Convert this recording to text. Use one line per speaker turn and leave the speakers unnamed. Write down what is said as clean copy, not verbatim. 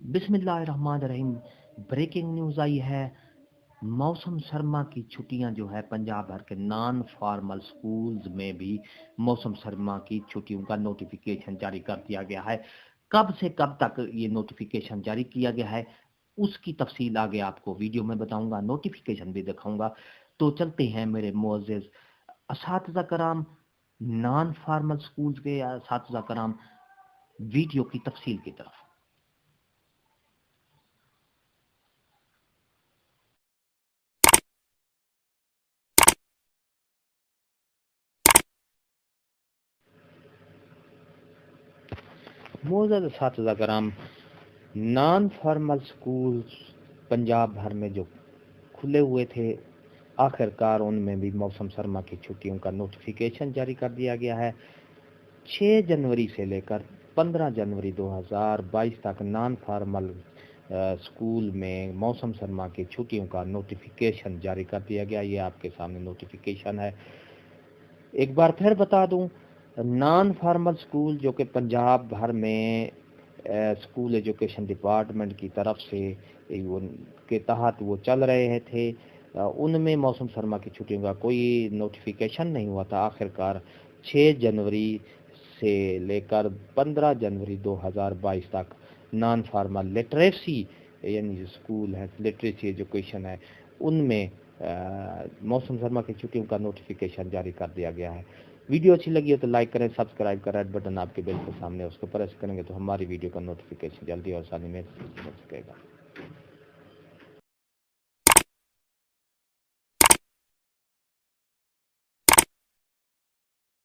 बिस्मिल्लाहिर्रहमानिर्रहीम। Breaking news आई है। मौसम सरमा की छुट्टियां जो है पंजाब भर के नॉन फॉर्मल स्कूल्स में भी मौसम सरमा की छुट्टियों का नोटिफिकेशन जारी कर दिया गया है। कब से कब तक ये नोटिफिकेशन जारी किया गया है उसकी तफसील आगे आपको वीडियो में बताऊंगा, नोटिफिकेशन भी दिखाऊंगा। तो चलते हैं मेरे मोअज़्ज़िज़ असातिज़ा कराम, नॉन फॉर्मल स्कूल्स के असातिज़ा कराम, वीडियो की तफसील की तरफ। मोअज़्ज़िज़ असातिज़ा कराम, नॉन फॉर्मल स्कूल्स पंजाब भर में जो खुले हुए थे, आखिरकार उनमें भी मौसम सरमा की छुट्टियों का नोटिफिकेशन जारी कर दिया गया है। 6 जनवरी से लेकर 15 जनवरी 2022 तक नॉन फॉर्मल स्कूल में मौसम सरमा की छुट्टियों का नोटिफिकेशन जारी कर दिया गया। ये आपके सामने नोटिफिकेशन है। एक बार फिर बता दूं, नॉन फॉर्मल स्कूल जो कि पंजाब भर में स्कूल एजुकेशन डिपार्टमेंट की तरफ से के तहत वो चल रहे थे, उनमें मौसम सरमा की छुट्टियों का कोई नोटिफिकेशन नहीं हुआ था। आखिरकार 6 जनवरी से लेकर 15 जनवरी 2022 तक नॉन फॉर्मल लिटरेसी यानी जो स्कूल है, लिटरेसी एजुकेशन है, उनमें मौसम सरमा की छुट्टियों का नोटिफिकेशन जारी कर दिया गया है। वीडियो अच्छी लगी हो तो लाइक करें, सब्सक्राइब करें, रेड बटन आपके बिल के सामने उसको प्रेस करेंगे तो हमारी वीडियो का नोटिफिकेशन जल्दी और आसानी में मिल सकेगा।